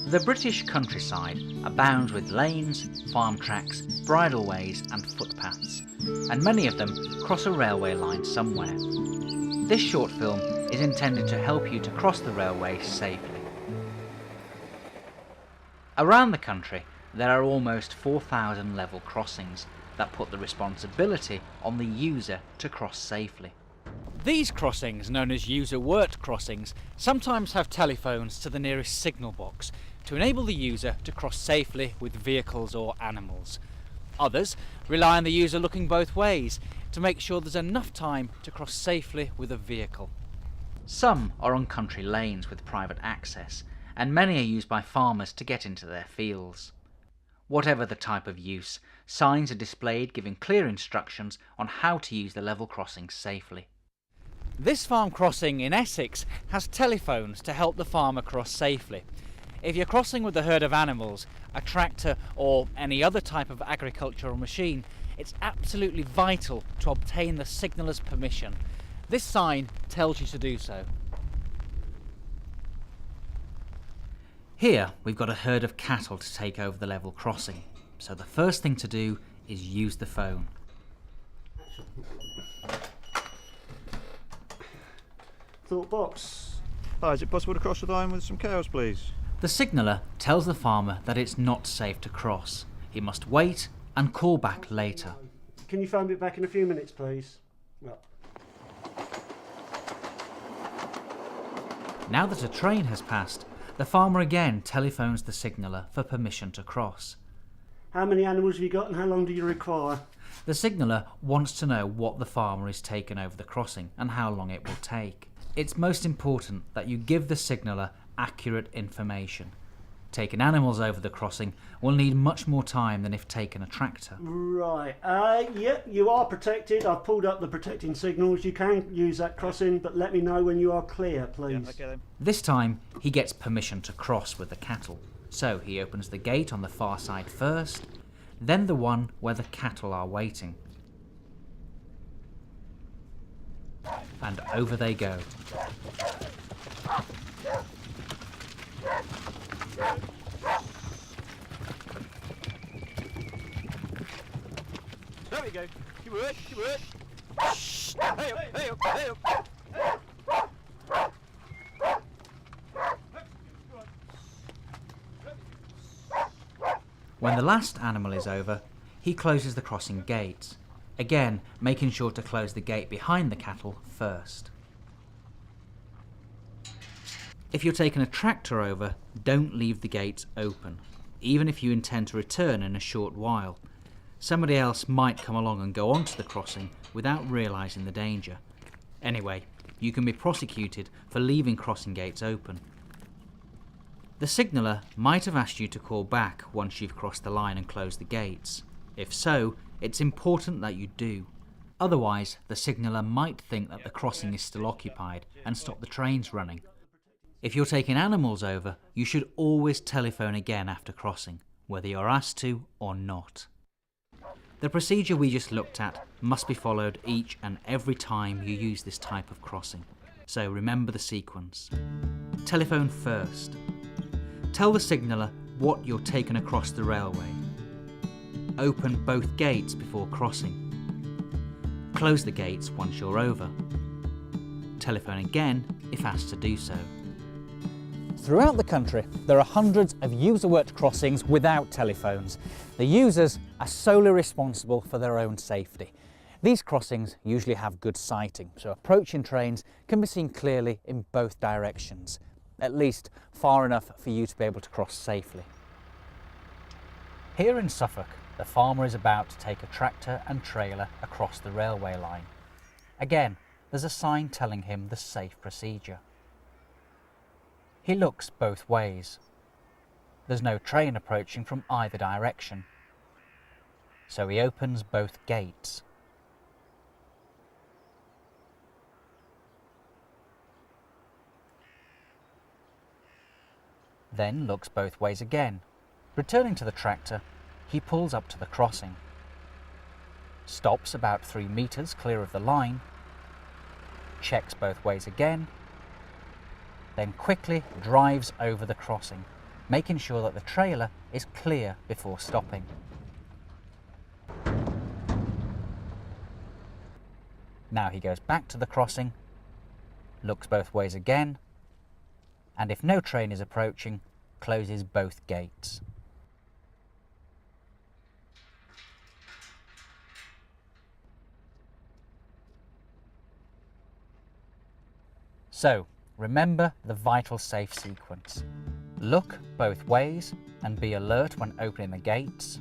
The British countryside abounds with lanes, farm tracks, bridleways and footpaths, and many of them cross a railway line somewhere. This short film is intended to help you to cross the railway safely. Around the country, there are almost 4,000 level crossings that put the responsibility on the user to cross safely. These crossings, known as user-worked crossings, sometimes have telephones to the nearest signal box to enable the user to cross safely with vehicles or animals. Others rely on the user looking both ways to make sure there's enough time to cross safely with a vehicle. Some are on country lanes with private access, and many are used by farmers to get into their fields. Whatever the type of use, signs are displayed giving clear instructions on how to use the level crossing safely. This farm crossing in Essex has telephones to help the farmer cross safely. If you're crossing with a herd of animals, a tractor or any other type of agricultural machine, it's absolutely vital to obtain the signaller's permission. This sign tells you to do so. Here we've got a herd of cattle to take over the level crossing, so the first thing to do is use the phone. Thought box. Hi, is it possible to cross the line with some cows, please? The signaller tells the farmer that it's not safe to cross. He must wait and call back later. Can you phone me back in a few minutes, please? Well. Now that a train has passed, the farmer again telephones the signaller for permission to cross. How many animals have you got and how long do you require? The signaller wants to know what the farmer is taking over the crossing and how long it will take. It's most important that you give the signaller accurate information. Taking animals over the crossing will need much more time than if taking a tractor. Right, yep, you are protected. I've pulled up the protecting signals. You can use that crossing, but let me know when you are clear, please. Yeah, okay then. This time he gets permission to cross with the cattle. So he opens the gate on the far side first, then the one where the cattle are waiting. And over they go. There we go. Keep work, keep work. Shh. Hey up, hey up, hey up. When the last animal is over, he closes the crossing gates, again making sure to close the gate behind the cattle first. If you're taking a tractor over, don't leave the gates open, even if you intend to return in a short while. Somebody else might come along and go onto the crossing without realising the danger. Anyway, you can be prosecuted for leaving crossing gates open. The signaller might have asked you to call back once you've crossed the line and closed the gates. If so, it's important that you do. Otherwise, the signaller might think that the crossing is still occupied and stop the trains running. If you're taking animals over, you should always telephone again after crossing, whether you're asked to or not. The procedure we just looked at must be followed each and every time you use this type of crossing. So remember the sequence. Telephone first. Tell the signaller what you're taking across the railway. Open both gates before crossing. Close the gates once you're over. Telephone again if asked to do so. Throughout the country, there are hundreds of user-worked crossings without telephones. The users are solely responsible for their own safety. These crossings usually have good sighting, so approaching trains can be seen clearly in both directions, at least far enough for you to be able to cross safely. Here in Suffolk, the farmer is about to take a tractor and trailer across the railway line. Again, there's a sign telling him the safe procedure. He looks both ways. There's no train approaching from either direction, so he opens both gates. Then looks both ways again. Returning to the tractor, he pulls up to the crossing, stops about 3 meters clear of the line, checks both ways again, then quickly drives over the crossing, making sure that the trailer is clear before stopping. Now he goes back to the crossing, looks both ways again, and if no train is approaching, closes both gates. So, remember the vital safe sequence. Look both ways and be alert when opening the gates.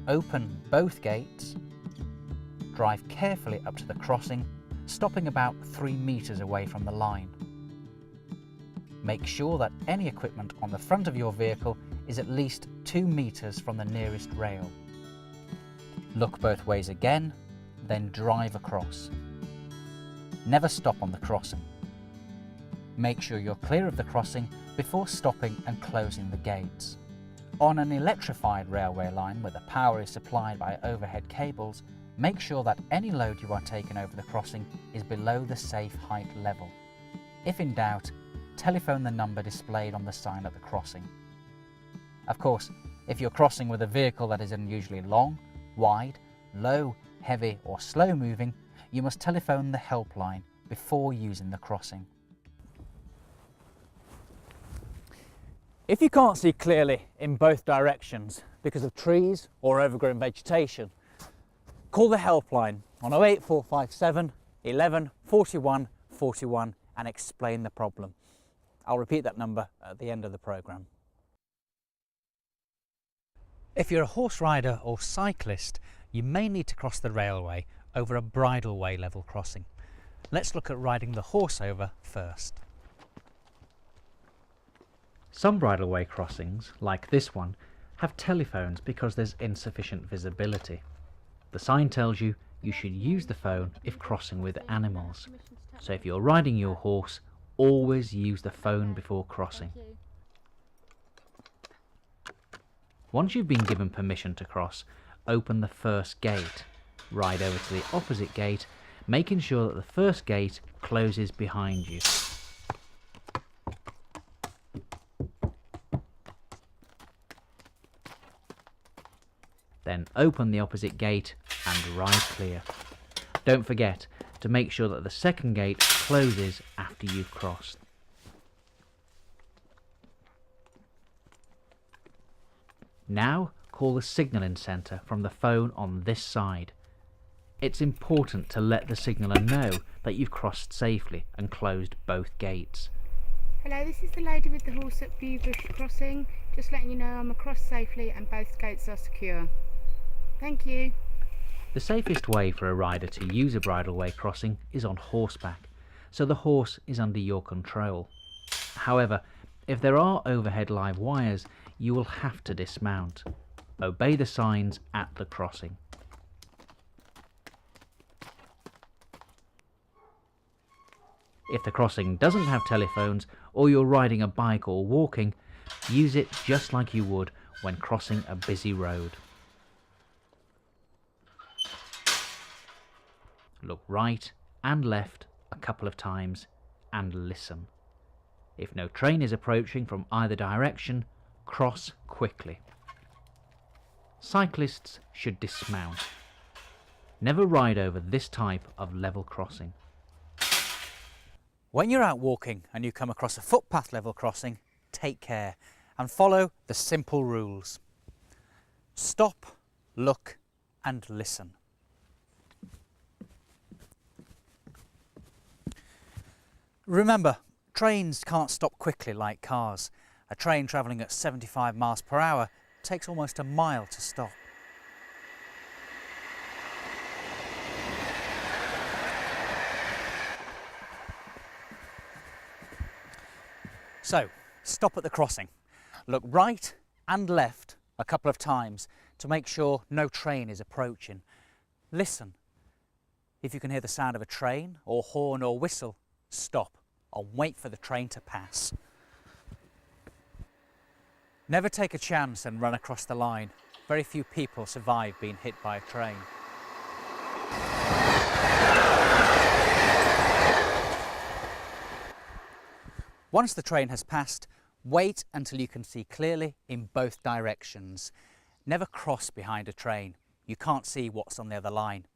Open both gates. Drive carefully up to the crossing, stopping about 3 meters away from the line. Make sure that any equipment on the front of your vehicle is at least 2 meters from the nearest rail. Look both ways again, then drive across. Never stop on the crossing. Make sure you're clear of the crossing before stopping and closing the gates. On an electrified railway line where the power is supplied by overhead cables, make sure that any load you are taking over the crossing is below the safe height level. If in doubt, telephone the number displayed on the sign at the crossing. Of course, if you're crossing with a vehicle that is unusually long, wide, low, heavy or slow moving, you must telephone the helpline before using the crossing. If you can't see clearly in both directions because of trees or overgrown vegetation, call the helpline on 08457 11 41 41 and explain the problem. I'll repeat that number at the end of the programme. If you're a horse rider or cyclist, you may need to cross the railway over a bridleway level crossing. Let's look at riding the horse over first. Some bridleway crossings, like this one, have telephones because there's insufficient visibility. The sign tells you you should use the phone if crossing with animals. So if you're riding your horse, always use the phone before crossing. Once you've been given permission to cross, open the first gate. Ride over to the opposite gate, making sure that the first gate closes behind you. Then open the opposite gate and ride clear. Don't forget to make sure that the second gate closes after you've crossed. Now call the signalling centre from the phone on this side. It's important to let the signaller know that you've crossed safely and closed both gates. Hello, this is the lady with the horse at Viewbush Crossing. Just letting you know I'm across safely and both gates are secure. Thank you. The safest way for a rider to use a bridleway crossing is on horseback, so the horse is under your control. However, if there are overhead live wires, you will have to dismount. Obey the signs at the crossing. If the crossing doesn't have telephones, or you're riding a bike or walking, use it just like you would when crossing a busy road. Look right and left a couple of times and listen. If no train is approaching from either direction, cross quickly. Cyclists should dismount. Never ride over this type of level crossing. When you're out walking and you come across a footpath level crossing, take care and follow the simple rules. Stop, look and listen. Remember, trains can't stop quickly like cars. A train travelling at 75 miles per hour takes almost a mile to stop. So, stop at the crossing. Look right and left a couple of times to make sure no train is approaching. Listen. If you can hear the sound of a train or horn or whistle, stop and wait for the train to pass. Never take a chance and run across the line. Very few people survive being hit by a train. Once the train has passed, Wait until you can see clearly in both directions. Never cross behind a train. You can't see what's on the other line.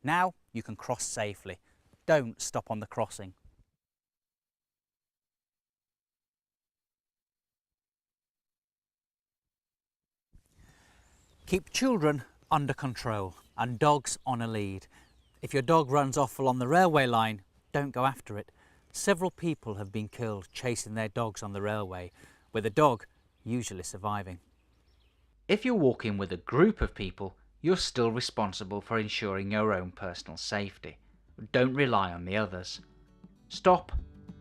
Now you can cross safely. Don't stop on the crossing. Keep children under control and dogs on a lead. If your dog runs off along the railway line, don't go after it. Several people have been killed chasing their dogs on the railway, with the dog usually surviving. If you're walking with a group of people, you're still responsible for ensuring your own personal safety. Don't rely on the others. Stop,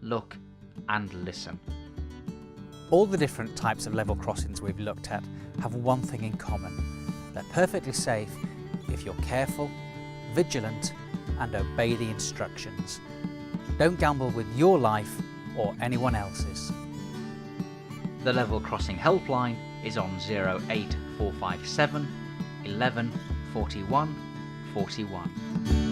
look, and listen. All the different types of level crossings we've looked at have one thing in common. They're perfectly safe if you're careful, vigilant, and obey the instructions. Don't gamble with your life or anyone else's. The Level Crossing helpline is on 08457 11 41 41.